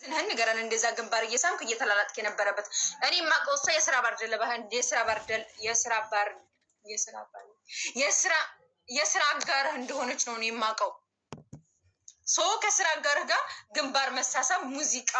ዝንህን ንገረን። እንደዛ ግንባር እየሳምክ እየተላላጥክ የነበረበት እኔ ማውቀው እሷ የስራ አጋርህ እንደሆነች ነው እኔ የማውቀው። ከስራ አጋርህ ጋር ግንባር መሳሳብ፣ ሙዚቃ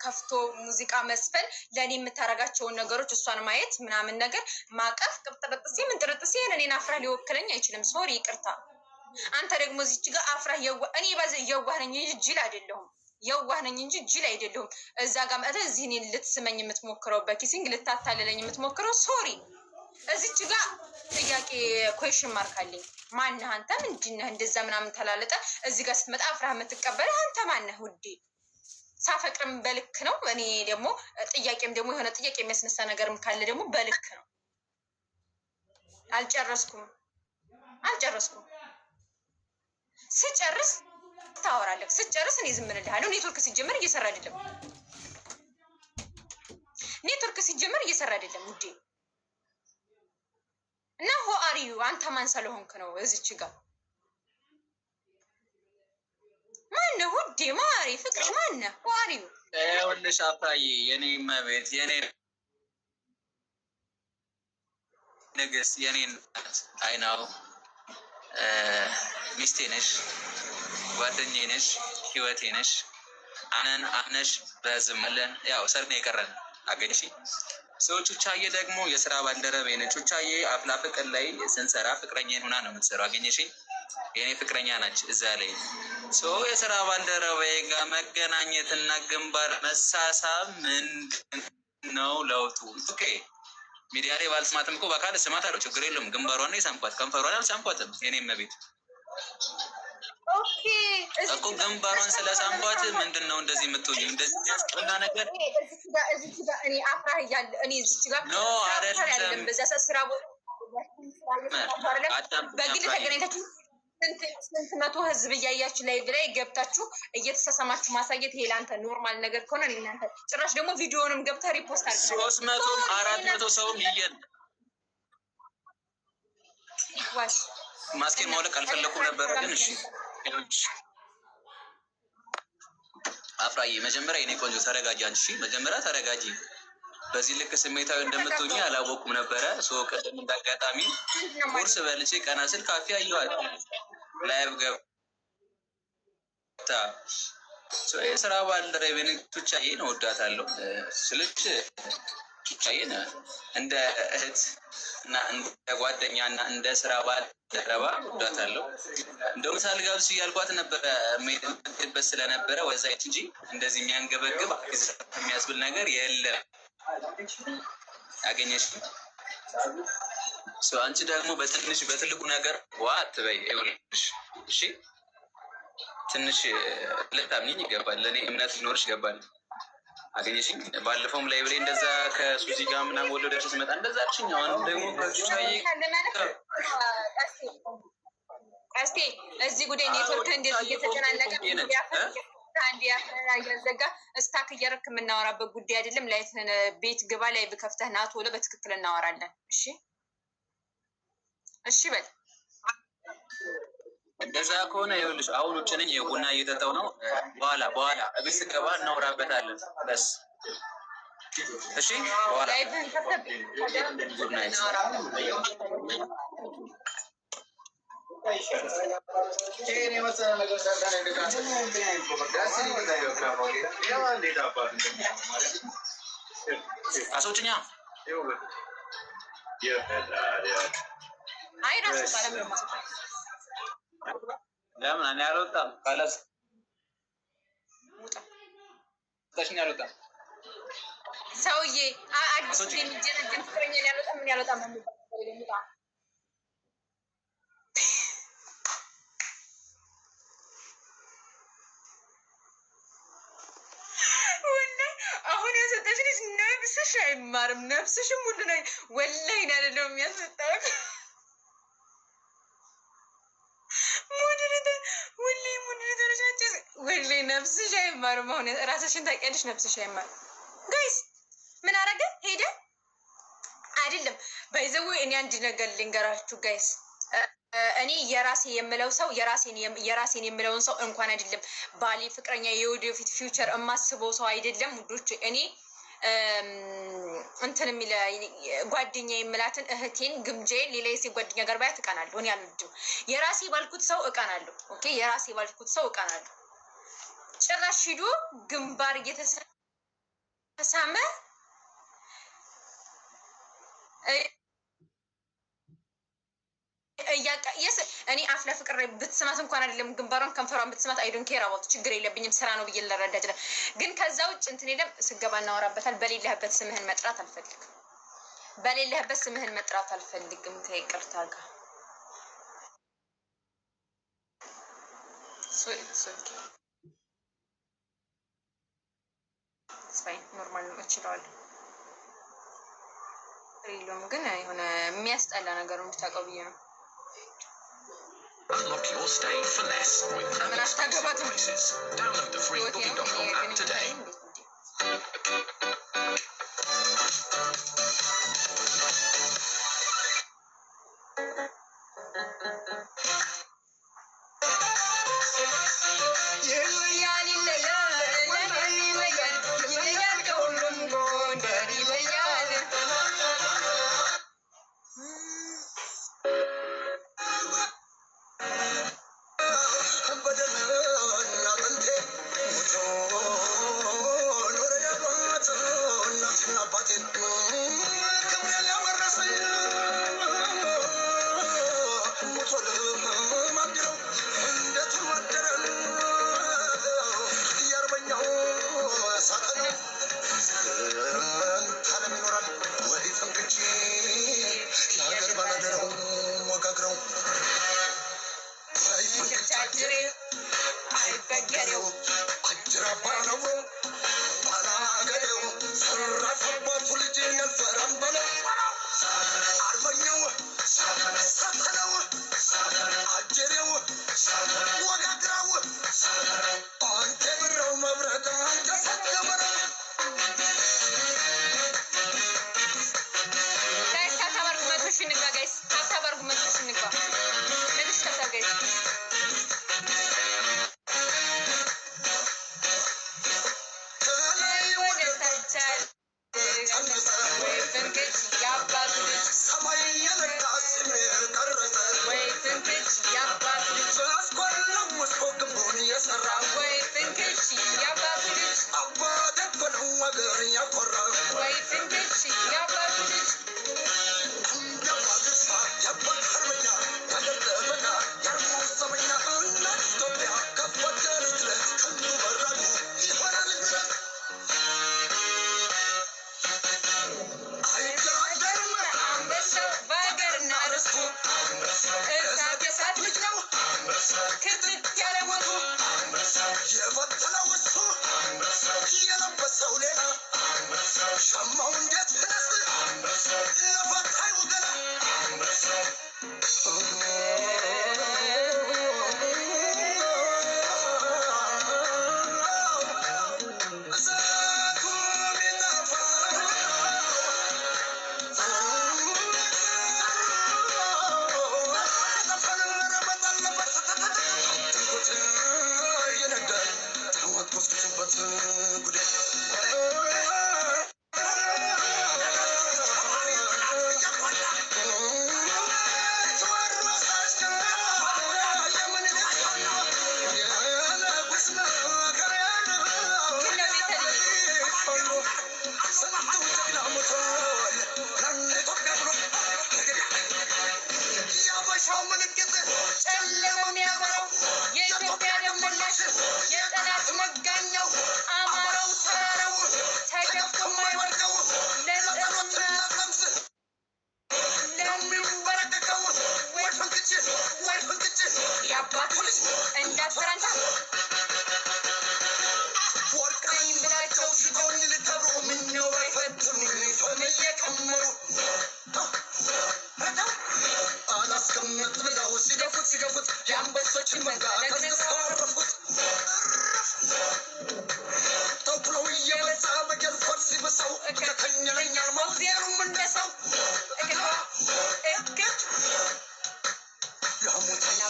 ከፍቶ ሙዚቃ መስፈን፣ ለእኔ የምታረጋቸውን ነገሮች እሷን ማየት ምናምን ነገር ማቀፍ፣ ቅብጥርጥሴ ምን ጥርጥሴ እኔን አፍራህ ሊወክለኝ አይችልም። ሶሪ ይቅርታ። አንተ ደግሞ እዚች ጋር አፍራህ እኔ የዋህ ነኝ እንጂ ጅል አይደለሁም። የዋህ ነኝ እንጂ ጅል አይደለሁም። እዛ ጋር መጥተህ እዚህ እኔን ልትስመኝ የምትሞክረው በኪሲንግ ልታታልለኝ የምትሞክረው ሶሪ። እዚች ጋር ጥያቄ ኩዌሽን ማርክ አለኝ። ማነህ አንተ? ምንድነህ? እንደዛ ምናምን ተላለጠ። እዚህ ጋር ስትመጣ አፍራህ የምትቀበልህ አንተ ማነህ ውዴ? ሳፈቅርም በልክ ነው። እኔ ደግሞ ጥያቄም ደግሞ የሆነ ጥያቄ የሚያስነሳ ነገርም ካለ ደግሞ በልክ ነው። አልጨረስኩም። ስጨርስ ታወራለህ። ስጨርስ እኔ ዝም እልልሃለሁ። ኔትወርክ ሲጀመር እየሰራ አይደለም ውዴ። እና ሆአሪዩ አንተ ማን ስለሆንክ ነው እዚች ጋር? ማነህ ውዴ? ማሪ ፍቅሬ ማነህ? ሆአሪዩ ወልሽ አፍራዬ፣ የኔ መቤት፣ የኔ ንግስት፣ የኔ አይናው ሚስቴ ነሽ፣ ጓደኛዬ ነሽ፣ ህይወቴ ነሽ። አነሽ በዝምለን ያው ሰርግ የቀረን አገኝሽ። ሰዎች ቹቻዬ ደግሞ የስራ ባልደረቤ ነች። ቹቻዬ አፍላ ፍቅር ላይ ስንሰራ ፍቅረኛዬን ሆና ነው የምትሰራው። አገኘሽ? የኔ ፍቅረኛ ናች እዛ ላይ የስራ ባልደረባዬ ጋር መገናኘትና ግንባር መሳሳብ ምንድን ነው ለውጡ? ኦኬ ሚዲያ ላይ ባልስማትም እኮ በአካል ስማት አለው፣ ችግር የለም። ግንባሯን ነው የሳምኳት፣ ከንፈሯን አልሳምኳትም። የኔም መቤት እኮ ግንባሯን ስለሳምኳት ምንድን ነው እንደዚህ የምትሆኝ? እንደዚህ የሚያስቀና ነገር እኔ አፍራህ እያለ እኔ እዚች ጋር ኖ አይደለም። በዛ ስራ በግል ተገናኝታችሁ ስንት መቶ ህዝብ እያያችሁ ላይ ገብታችሁ እየተሳሰማችሁ ማሳየት ይሄ ለአንተ ኖርማል ነገር ከሆነ እናንተ ጭራሽ ደግሞ ቪዲዮንም ገብተህ ሪፖስት አድርገህ 300 400 ሰውም ይየን ማስኬን ማውለቅ አልፈለኩም ነበረ ግን እሺ አፍራዬ መጀመሪያ የኔ ቆንጆ ተረጋጂ። አንቺ መጀመሪያ ተረጋጂ። በዚህ ልክ ስሜታዊ እንደምትሆኚ አላወኩም ነበረ። ቀደም እንዳጋጣሚ ቁርስ በልቼ ቀና ስል ካፌ አየኋት ላይቭ ገብታ የስራ ባልደረቤ ነች። ቹቻዬን እወዳታለሁ ስልች ቹቻዬን እንደ እህት እና እንደ ጓደኛ እና እንደ ስራ ባልደረባ እወዳታለሁ። እንደውም ሳልጋብዝ እያልኳት ነበረ የምትሄድበት ስለነበረ ወዛች እንጂ እንደዚህ የሚያንገበግብ የሚያስብል ነገር የለም። ያገኘሽ አንቺ ደግሞ በትንሽ በትልቁ ነገር ዋ አትበይ። ይኸውልሽ እሺ ትንሽ ልታምኚኝ ይገባል። ለእኔ እምነት ሊኖርሽ ይገባል። አገኘሽኝ። ባለፈውም ላይ ብሬ እንደዛ ከሱዚ ጋር ምናምን ወለደች ስመጣ እንደዛ አልሽኝ። አሁን ደግሞ ቀስቴ እዚህ ጉዳይ ኔትወርክ እንደዚህ እየተጨናነቀ አንድ ያዘጋ እስታክ እያደረክ የምናወራበት ጉዳይ አይደለም። ላይትን ቤት ግባ ላይ ብከፍተህ ናት ወለ በትክክል እናወራለን። እሺ በል እንደዛ ከሆነ ይኸውልሽ አሁን ውጭ ነኝ፣ ቡና እየጠጣሁ ነው። በኋላ እቤት ስገባ እናወራበታለን። በስ እሺ በኋላ ጉድ ናይት። አሶችኛ ለምን እኔ አልወጣም? ካላስ ታሽኛ አልወጣም። ሰውዬ አዲስ የሚጀነጀን ፍቅረኛ ያልወጣም ምን ያልወጣም አሁን ያሰጠሽ ልጅ ነፍስሽ አይማርም። ነፍስሽም ሁሉ ነው ወላሂ አይደለም የሚያስወጣው። ወላሂ ነፍስሽ አይማርም። አሁን ራስሽን ታውቂያለሽ። ነፍስሽ አይማርም። ጋይስ ምን አረገ? ሄደ አይደለም ባይዘው። እኔ አንድ ነገር ልንገራችሁ ጋይስ እኔ የራሴ የምለው ሰው የራሴን የምለውን ሰው እንኳን አይደለም ባሌ ፍቅረኛ የወደፊት ፊውቸር የማስበው ሰው አይደለም ውዶች። እኔ እንትን የሚለ ጓደኛ የምላትን እህቴን ግምጄን ሌላ የሴት ጓደኛ ጋር ባያት እቀናለሁ። እኔ አልወድም። የራሴ ባልኩት ሰው እቀናለሁ። ኦኬ የራሴ ባልኩት ሰው እቀናለሁ። ጭራሽ ሂዶ ግንባር እየተሳመ እኔ አፍለ ፍቅር ብትስማት እንኳን አይደለም ግንባሯን ከንፈሯን ብትስማት አይዶን ኬር አባውት ችግር የለብኝም። ስራ ነው ብዬ ልረዳ ይችላል። ግን ከዛ ውጭ እንትን የለም። ስገባ እናወራበታል። በሌለህበት ስምህን መጥራት አልፈልግም። በሌለህበት ስምህን መጥራት አልፈልግም። ከይቅርታ ጋር ኖርማል ነው እችላለሁ። ሪሎም ግን የሆነ የሚያስጠላ ነገር እንድታውቀው ብዬ ነው። Unlock your stay for less with Amex prices. Download the free booking.com app today.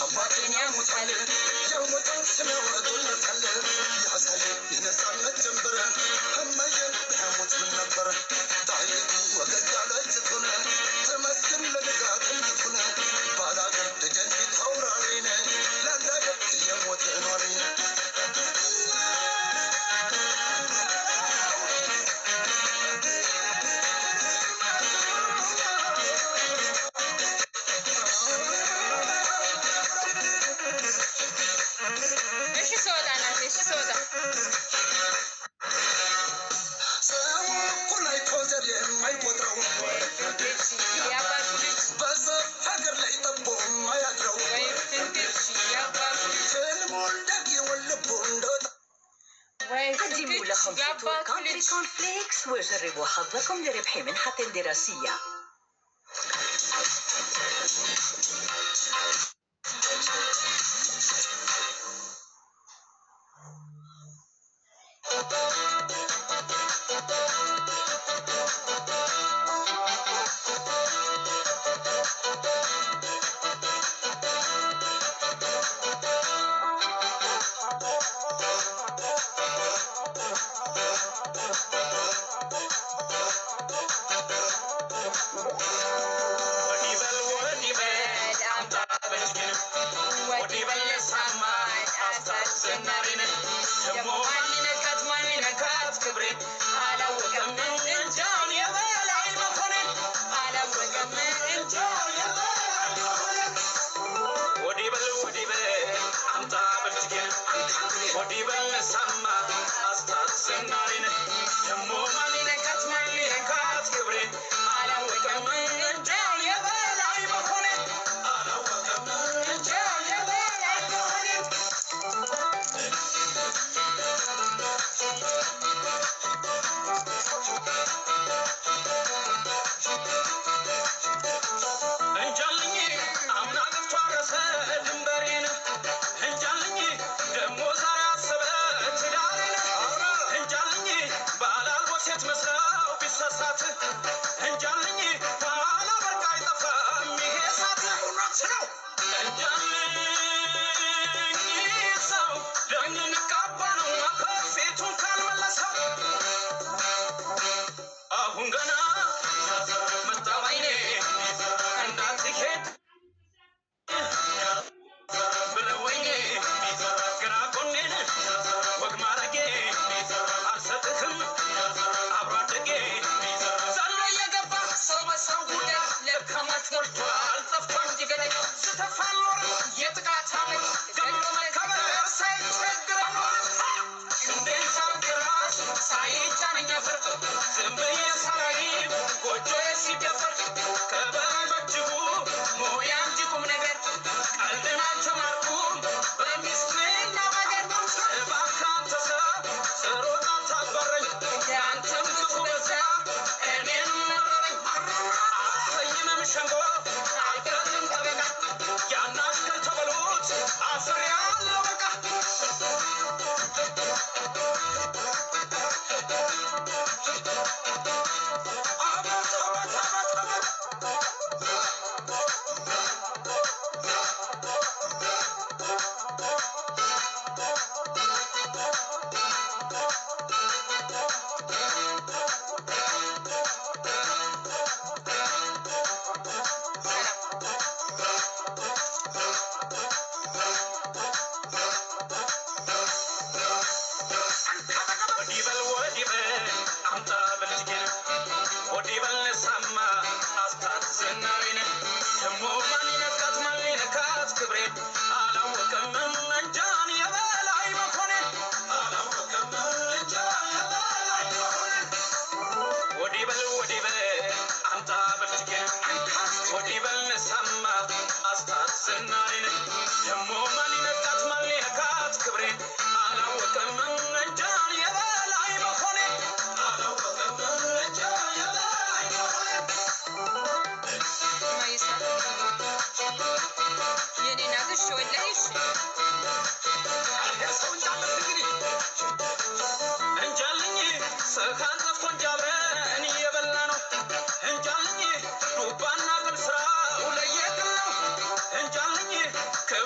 አባቴን ያሙታል የሞተን ስለወጡለታል ያሳየ የነጻነት ጀንበር እመዬን ቢያሙት ምን ነበር ታሪኩ ወገግ ያለች ሆነ ተመስገን ለደጋግነቱን ባላገር ደጀን ፊት አውራሪነ ለአንዳገር የሞት ኗሪ قدموا لكم فطور كونتري كورن فليكس وجربوا حظكم لربح منحة دراسية.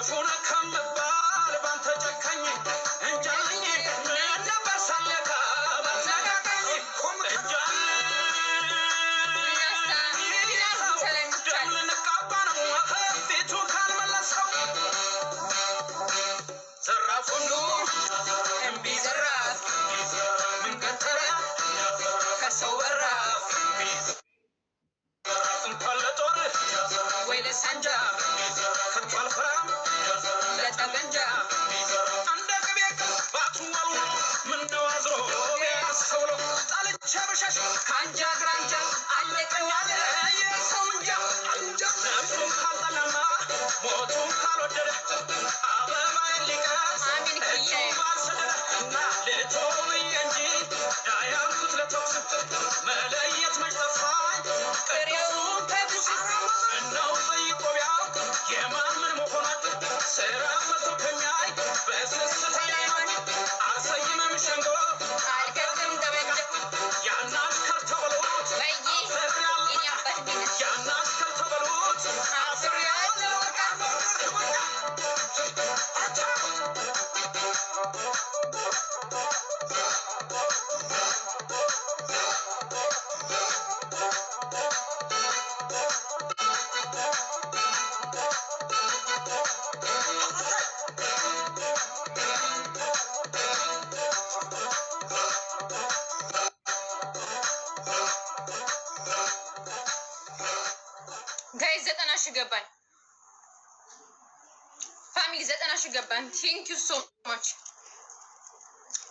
ክፉነ ከምባል ባንተ ጨካኝ እንጃልኝ ምን ነበር ሳለካ ባዘጋጋኝ እንጃል ደም ልንቃባ ነው ፊቱ ካልመለሰው ዘራፍ ሁሉ እምቢ ዘራፍ ምን ቀጠረ ከሰው በራፍ እንኳን ለጦር ወይ ለሳንጃ ከቶ አልፈራም ለጠመንጃ እንደ ቅቤ ቅባቱ ወልውሎ ምነው አዝሮ ቢያስተውሎ ጣልቼ ብሸሽ ከአንጃ ግራንጃ አለቀኝ አለ የሰው እንጃ ነፍሱን ካልጠላማ ሞቱን ካልወደደ አበባዬን ሊቀስ እጁን ባልሰደደ እና ልተው ብዬ እንጂ ዳያልኩት ለተውስ መለየት መች ጠፋኝ ቅሬውን ከብስ ምነው ጠይቆ ቢያውቅ የማን ምን መሆኗን ስራ ፈቶ ከሚያይ በስስት ያይሆን አልሰይምም ሸንጎ አልገብም ጠመንጃ ያን አሽከር ተበሉት አፍር ያለ ያን አሽከር ተበሉት አፍር ያለ ጋይስ 90 ሺህ ገባን። ፋሚሊ 90 ሺህ ገባን። ቴንክ ዩ ሶ ማች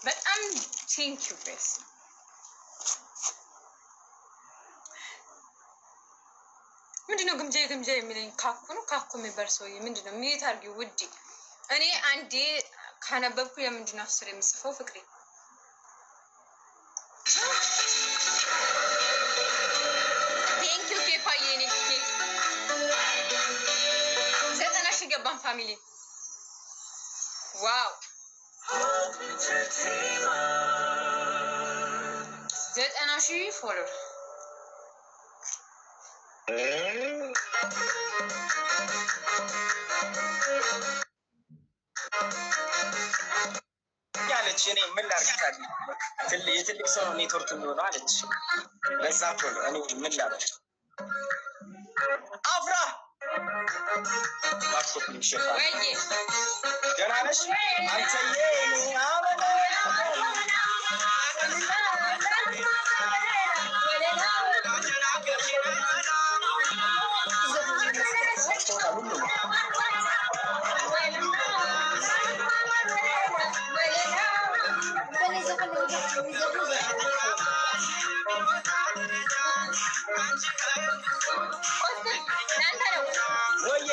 በጣም ቴንክ ዩ ጋይስ። ምንድነው ግምጃ የሚለኝ? ካኩ ነው ካኩ የሚባል ሰውዬ ምንድነው? ሚት አድርጊው ውዴ። እኔ አንዴ ካነበብኩ የምንድነው 10 የምጽፈው ፍቅሬ። ቴንክ ዩ ኬፋዬ እኔ ኬክ 90 ሺህ ገባን ፋሚሊ። ዋው 90 ሺህ ፎሎወር ያለች እኔ ምን ላድርግ? የትልቅ ሰው ኔትወርክ የሚሆነው አለች። ለዛ እኮ ነው እኔ ምን ላድርግ? አፍራ ወይዬ ደህና ነሽ አንተዬ? ወይዬ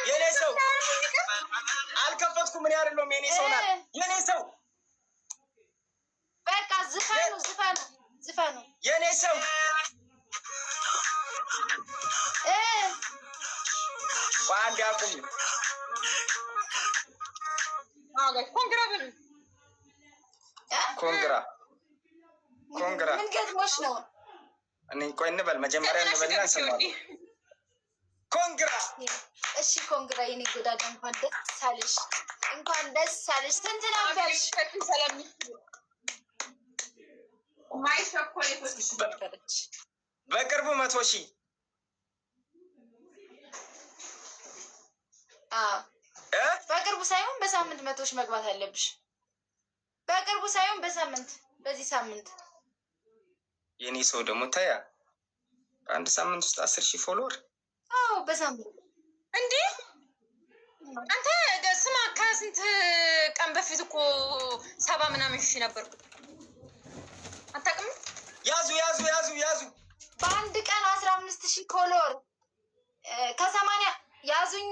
የኔ ሰው አልከፈትኩም። ምን ያደርለው የኔ ሰው ናት። የኔ ሰው በቃ ዝፈኑ የኔ ሰው አንድ አቁም። ኮንግራ በሉ ኮንግራ ምን ገጥሞሽ ነው? እኔ ቆይ እንበል መጀመሪያ እንበልና እንሰማለን። ኮንግራ እሺ ኮንግራ የኔ ጎዳዳ እንኳን ደስ አለሽ። ስንት ነበርሽ? በቅርቡ 100,000 በቅርቡ ሳይሆን በሳምንት 100,000 መግባት አለብሽ። በቅርቡ ሳይሆን በሳምንት በዚህ ሳምንት። የኔ ሰው ደግሞ ታያ በአንድ ሳምንት ውስጥ 10,000 ፎሎወር። አዎ በሳምንት እንዴ! አንተ ስማ ከስንት ቀን በፊት እኮ 70 ምናምን ሺህ ነበርኩ። አታውቅም? ያዙ በአንድ ቀን 15,000 ፎሎወር ከ80 ያዙኝ